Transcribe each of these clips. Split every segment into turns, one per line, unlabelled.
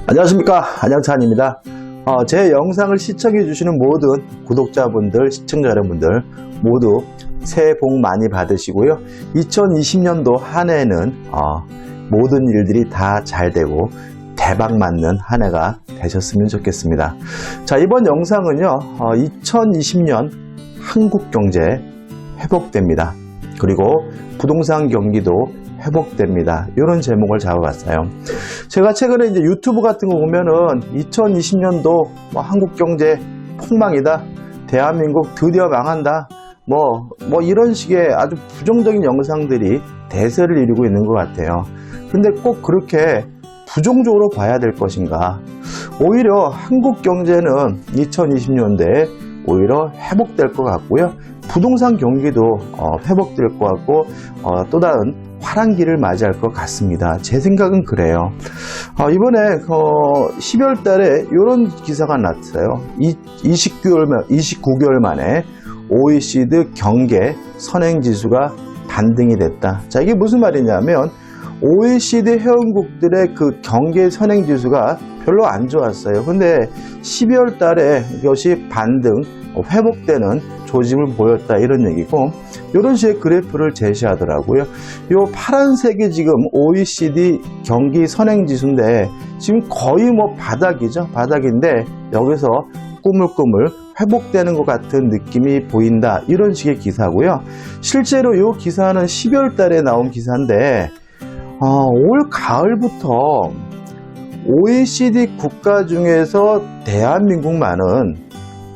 안녕하십니까, 안양찬입니다. 제 영상을 시청해 주시는 모든 구독자분들, 시청자 여러분들 모두 새해 복 많이 받으시고요. 2020년도 한 해는 모든 일들이 다 잘 되고 대박 맞는 한 해가 되셨으면 좋겠습니다. 자, 이번 영상은요, 2020년 한국 경제 회복됩니다. 그리고 부동산 경기도 회복됩니다. 이런 제목을 잡아봤어요. 제가 최근에 이제 유튜브 같은 거 보면은 2020년도 한국 경제 폭망이다. 대한민국 드디어 망한다. 뭐 이런 식의 아주 부정적인 영상들이 대세를 이루고 있는 것 같아요. 근데 꼭 그렇게 부정적으로 봐야 될 것인가? 오히려 한국 경제는 2020년대에 오히려 회복될 것 같고요. 부동산 경기도 회복될 것 같고 또 다른 화랑기를 맞이할 것 같습니다. 제 생각은 그래요. 이번에 12월 달에 이런 기사가 났어요. 29개월 만에 OECD 경계 선행지수가 반등이 됐다. 자, 이게 무슨 말이냐면 OECD 회원국들의 그 경계 선행지수가 별로 안 좋았어요. 근데 12월 달에 이것이 반등, 회복되는 조짐을 보였다, 이런 얘기고, 이런 식의 그래프를 제시하더라고요. 이 파란색이 지금 OECD 경기 선행지수인데 지금 거의 바닥이죠. 바닥인데 여기서 꾸물꾸물 회복되는 것 같은 느낌이 보인다, 이런 식의 기사고요. 실제로 이 기사는 12월 달에 나온 기사인데 올 가을부터 OECD 국가 중에서 대한민국만은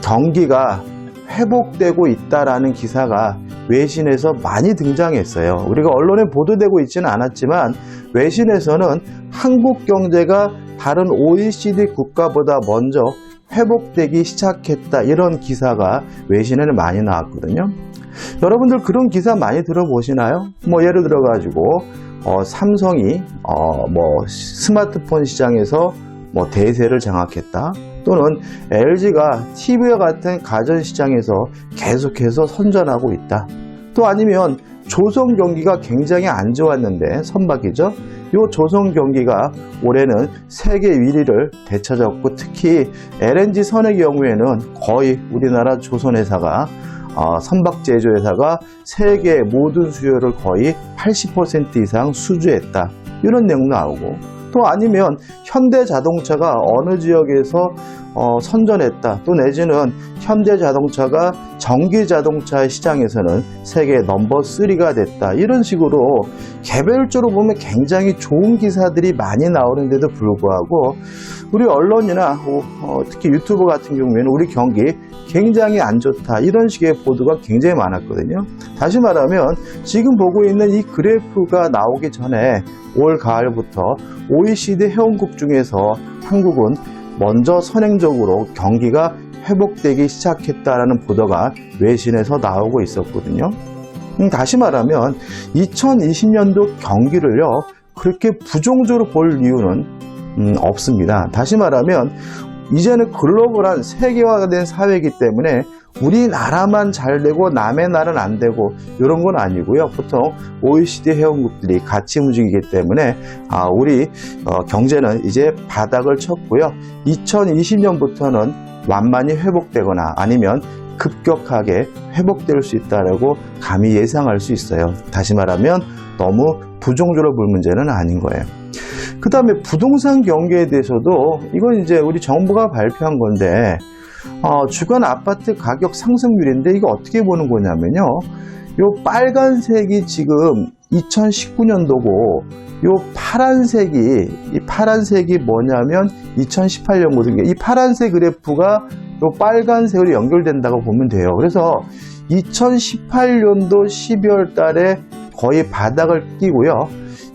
경기가 회복되고 있다라는 기사가 외신에서 많이 등장했어요. 우리가 언론에 보도되고 있지는 않았지만 외신에서는 한국 경제가 다른 OECD 국가보다 먼저 회복되기 시작했다, 이런 기사가 외신에는 많이 나왔거든요. 여러분들 그런 기사 많이 들어보시나요? 예를 들어 가지고 삼성이 스마트폰 시장에서 대세를 장악했다, 또는 LG가 TV와 같은 가전시장에서 계속해서 선전하고 있다, 또 아니면 조선 경기가 굉장히 안 좋았는데 선박이죠. 이 조선 경기가 올해는 세계 1위를 되찾았고, 특히 LNG 선의 경우에는 거의 우리나라 조선회사가 선박 제조회사가 세계 모든 수요를 거의 80% 이상 수주했다, 이런 내용 나오고, 또 아니면 현대자동차가 어느 지역에서 선전했다, 또 내지는 현대자동차가 전기자동차 시장에서는 세계 넘버 3가 됐다, 이런 식으로 개별적으로 보면 굉장히 좋은 기사들이 많이 나오는데도 불구하고 우리 언론이나 특히 유튜브 같은 경우에는 우리 경기 굉장히 안 좋다, 이런 식의 보도가 굉장히 많았거든요. 다시 말하면 지금 보고 있는 이 그래프가 나오기 전에 올 가을부터 OECD 회원국 중에서 한국은 먼저 선행적으로 경기가 회복되기 시작했다라는 보도가 외신에서 나오고 있었거든요. 다시 말하면 2020년도 경기를요 그렇게 부정적으로 볼 이유는 없습니다. 다시 말하면 이제는 글로벌한 세계화된 사회이기 때문에 우리나라만 잘 되고 남의 나라는 안 되고 이런 건 아니고요. 보통 OECD 회원국들이 같이 움직이기 때문에 우리 경제는 이제 바닥을 쳤고요. 2020년부터는 완만히 회복되거나 아니면 급격하게 회복될 수 있다고 감히 예상할 수 있어요. 다시 말하면 너무 부정적으로 볼 문제는 아닌 거예요. 그 다음에 부동산 경기에 대해서도 이건 이제 우리 정부가 발표한 건데 주변 아파트 가격 상승률인데 이거 어떻게 보는 거냐면요. 요 빨간색이 지금 2019년도고 이 파란색이 뭐냐면 2018년거든요. 이 파란색 그래프가 요 빨간색으로 연결된다고 보면 돼요. 그래서 2018년도 12월 달에 거의 바닥을 끼고요.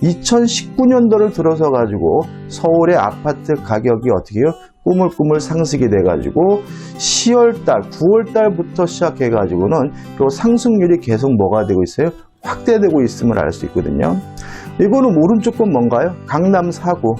2019년도를 들어서 가지고 서울의 아파트 가격이 어떻게 해요? 꾸물꾸물 상승이 돼 가지고 10월달, 9월달부터 시작해 가지고는 그 상승률이 계속 뭐가 되고 있어요? 확대되고 있음을 알 수 있거든요. 이거는 오른쪽 건 뭔가요? 강남 4구,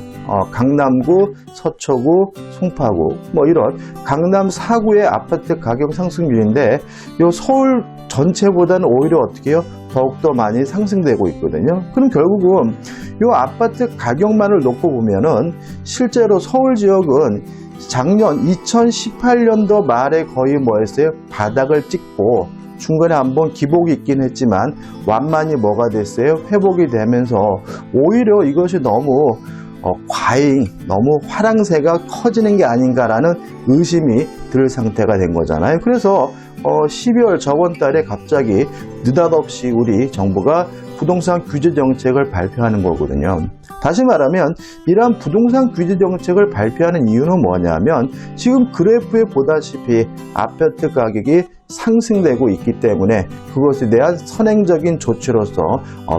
강남구, 서초구, 송파구 이런 강남 4구의 아파트 가격 상승률인데 요 서울 전체보다는 오히려 어떻게 해요? 더욱더 많이 상승되고 있거든요. 그럼 결국은 이 아파트 가격만을 놓고 보면은 실제로 서울 지역은 작년 2018년도 말에 거의 뭐였어요? 바닥을 찍고 중간에 한번 기복이 있긴 했지만 완만히 뭐가 됐어요? 회복이 되면서 오히려 이것이 너무 과잉, 너무 화랑세가 커지는 게 아닌가라는 의심이 들 상태가 된 거잖아요. 그래서 12월 저번 달에 갑자기 느닷없이 우리 정부가 부동산 규제 정책을 발표하는 거거든요. 다시 말하면 이러한 부동산 규제 정책을 발표하는 이유는 뭐냐면 지금 그래프에 보다시피 아파트 가격이 상승되고 있기 때문에 그것에 대한 선행적인 조치로서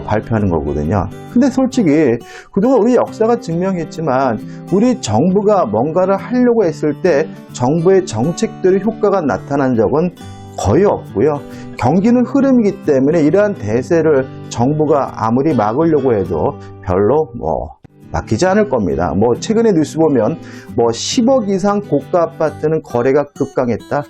발표하는 거거든요. 근데 솔직히 그동안 우리 역사가 증명했지만 우리 정부가 뭔가를 하려고 했을 때 정부의 정책들의 효과가 나타난 적은 거의 없고요. 경기는 흐름이기 때문에 이러한 대세를 정부가 아무리 막으려고 해도 별로 막히지 않을 겁니다. 최근에 뉴스 보면 10억 이상 고가 아파트는 거래가 급강했다.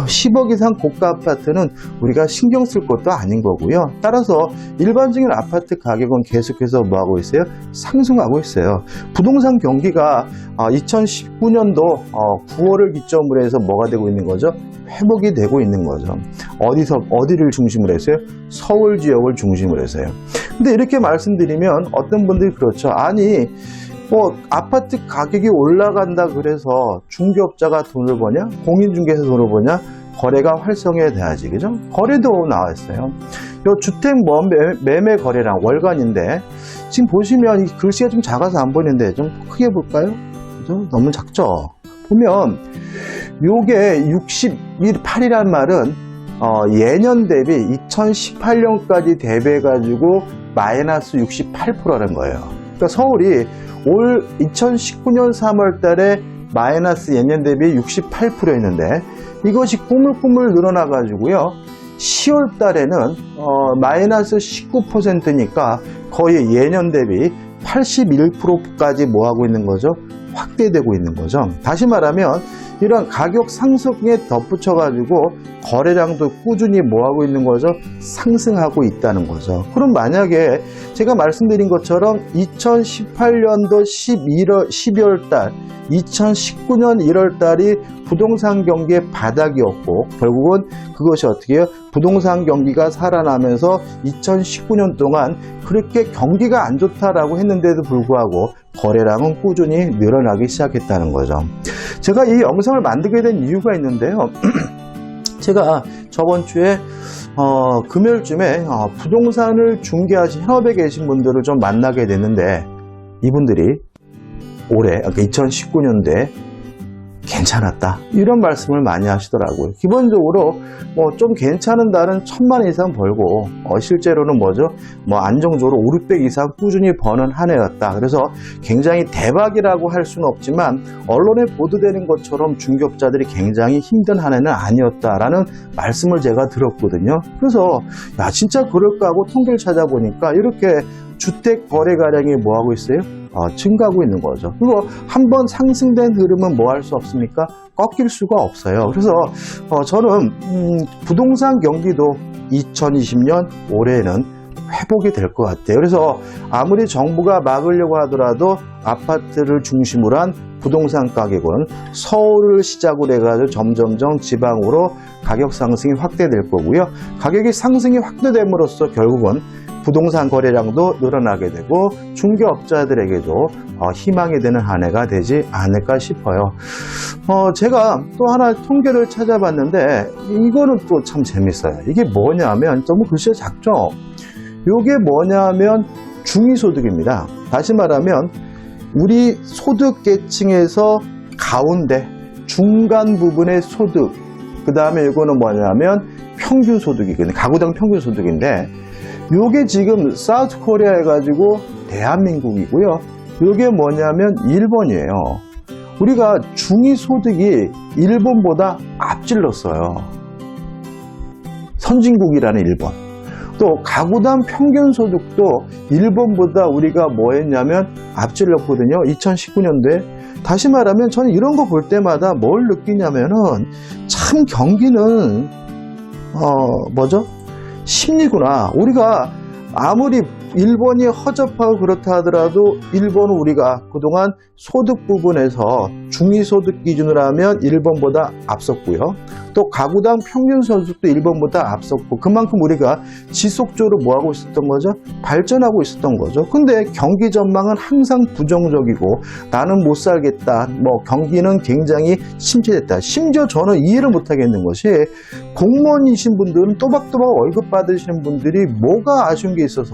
10억 이상 고가 아파트는 우리가 신경 쓸 것도 아닌 거고요. 따라서 일반적인 아파트 가격은 계속해서 뭐하고 있어요? 상승하고 있어요. 부동산 경기가 2019년도 9월을 기점으로 해서 뭐가 되고 있는 거죠? 회복이 되고 있는 거죠. 어디를 중심으로 해서요? 서울 지역을 중심으로 해서요. 근데 이렇게 말씀드리면 어떤 분들이 그렇죠. 아니, 아파트 가격이 올라간다 그래서 중개업자가 돈을 버냐? 공인중개사 돈을 버냐? 거래가 활성화해야 돼야지, 그죠? 거래도 나와 있어요. 요 주택 매매 거래량 월간인데, 지금 보시면 이 글씨가 좀 작아서 안 보이는데 좀 크게 볼까요? 그죠? 너무 작죠? 보면, 요게 68이란 말은 예년 대비 2018년까지 대비해가지고 마이너스 68%라는 거예요. 그러니까 서울이 올 2019년 3월 달에 마이너스 예년 대비 68%였는데 이것이 꾸물꾸물 늘어나가지고요. 10월 달에는 마이너스 19%니까 거의 예년 대비 81%까지 뭐하고 있는 거죠? 확대되고 있는 거죠. 다시 말하면 이런 가격 상승에 덧붙여가지고 거래량도 꾸준히 뭐하고 있는 거죠? 상승하고 있다는 거죠. 그럼 만약에 제가 말씀드린 것처럼 2018년도 12월 달, 2019년 1월 달이 부동산 경기의 바닥이었고 결국은 그것이 어떻게 해요? 부동산 경기가 살아나면서 2019년 동안 그렇게 경기가 안 좋다라고 했는데도 불구하고 거래량은 꾸준히 늘어나기 시작했다는 거죠. 제가 이 영상을 만들게 된 이유가 있는데요. 제가 저번 주에 금요일쯤에 부동산을 중개하신 현업에 계신 분들을 좀 만나게 됐는데 이분들이 올해 2019년도에 괜찮았다 이런 말씀을 많이 하시더라고요. 기본적으로 좀 괜찮은 달은 1000만 원 이상 벌고 실제로는 뭐죠? 안정적으로 5, 600 이상 꾸준히 버는 한 해였다. 그래서 굉장히 대박이라고 할 수는 없지만 언론에 보도되는 것처럼 중개업자들이 굉장히 힘든 한 해는 아니었다라는 말씀을 제가 들었거든요. 그래서 야 진짜 그럴까 하고 통계를 찾아보니까 이렇게 주택 거래가량이 뭐하고 있어요? 증가하고 있는 거죠. 그리고 한번 상승된 흐름은 뭐 할 수 없습니까? 꺾일 수가 없어요. 그래서 저는 부동산 경기도 2020년 올해는 회복이 될 것 같아요. 그래서 아무리 정부가 막으려고 하더라도 아파트를 중심으로 한 부동산 가격은 서울을 시작으로 해가지고 점점점 지방으로 가격 상승이 확대될 거고요. 가격이 상승이 확대됨으로써 결국은 부동산 거래량도 늘어나게 되고 중개업자들에게도 희망이 되는 한 해가 되지 않을까 싶어요. 제가 또 하나 통계를 찾아봤는데 이거는 또 참 재밌어요. 이게 뭐냐면 너무 글씨가 작죠? 이게 뭐냐면 중위소득입니다. 다시 말하면 우리 소득 계층에서 가운데 중간 부분의 소득 그 다음에 이거는 뭐냐면 평균 소득이거든요. 가구당 평균 소득인데 요게 지금 사우스 코리아 해가지고 대한민국이고요. 요게 뭐냐면 일본이에요. 우리가 중위소득이 일본보다 앞질렀어요. 선진국이라는 일본. 또 가구당 평균 소득도 일본보다 우리가 뭐 했냐면 앞질렀거든요. 2019년도에. 다시 말하면 저는 이런 거 볼 때마다 뭘 느끼냐면은 참 경기는 뭐죠? 심리구나. 우리가 아무리 일본이 허접하고 그렇다 하더라도 일본은 우리가 그동안 소득 부분에서 중위소득 기준으로 하면 일본보다 앞섰고요. 또 가구당 평균 소득도 일본보다 앞섰고 그만큼 우리가 지속적으로 뭐하고 있었던 거죠? 발전하고 있었던 거죠. 근데 경기 전망은 항상 부정적이고 나는 못 살겠다. 뭐 경기는 굉장히 침체됐다. 심지어 저는 이해를 못 하겠는 것이 공무원이신 분들은 또박또박 월급 받으시는 분들이 뭐가 아쉬운 게 있어서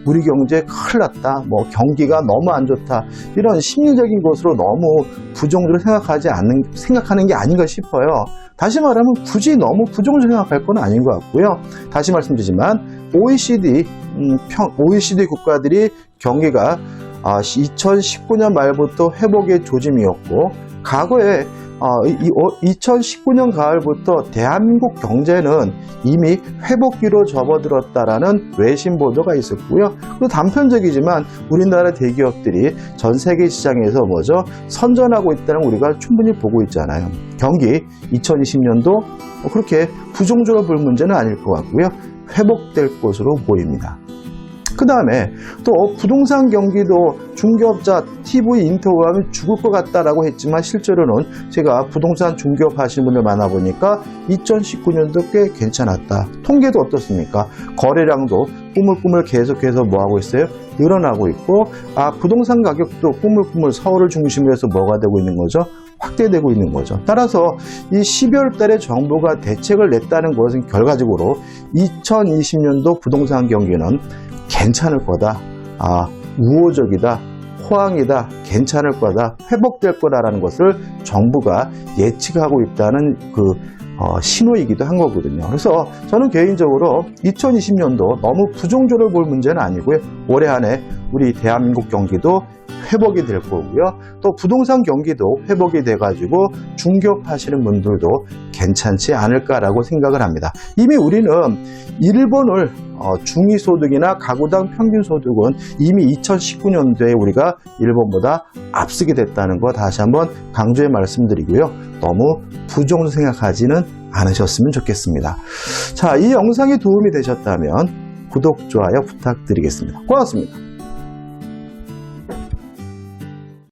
우리 경제 큰일 났다. 뭐 경기가 너무 안 좋다. 이런 심리적인 것으로 너무 부정적으로 생각하는 게 아닌가 싶어요. 다시 말하면 굳이 너무 부정적으로 생각할 건 아닌 것 같고요. 다시 말씀드리지만 OECD 국가들이 경기가 2019년 말부터 회복의 조짐이었고 과거에 2019년 가을부터 대한민국 경제는 이미 회복기로 접어들었다라는 외신 보도가 있었고요. 또 단편적이지만 우리나라 대기업들이 전 세계 시장에서 선전하고 있다는 우리가 충분히 보고 있잖아요. 경기 2020년도 그렇게 부정적으로 볼 문제는 아닐 것 같고요. 회복될 것으로 보입니다. 그 다음에 또 부동산 경기도 중개업자 TV 인터뷰하면 죽을 것 같다라고 했지만 실제로는 제가 부동산 중개업 하시는 분들 만나보니까 2019년도 꽤 괜찮았다. 통계도 어떻습니까? 거래량도 꾸물꾸물 계속해서 뭐하고 있어요? 늘어나고 있고 부동산 가격도 꾸물꾸물 서울을 중심으로 해서 뭐가 되고 있는 거죠? 확대되고 있는 거죠. 따라서 이 12월 달에 정부가 대책을 냈다는 것은 결과적으로 2020년도 부동산 경기는 괜찮을 거다. 우호적이다. 호황이다. 괜찮을 거다. 회복될 거다라는 것을 정부가 예측하고 있다는 신호이기도 한 거거든요. 그래서 저는 개인적으로 2020년도 너무 부정적으로 볼 문제는 아니고요. 올해 안에 우리 대한민국 경기도 회복이 될 거고요. 또 부동산 경기도 회복이 돼가지고 중개업 하시는 분들도 괜찮지 않을까라고 생각을 합니다. 이미 우리는 일본을 중위소득이나 가구당 평균소득은 이미 2019년도에 우리가 일본보다 앞서게 됐다는 거 다시 한번 강조해 말씀드리고요. 너무 부정적으로 생각하지는 않으셨으면 좋겠습니다. 자, 이 영상이 도움이 되셨다면 구독, 좋아요 부탁드리겠습니다. 고맙습니다.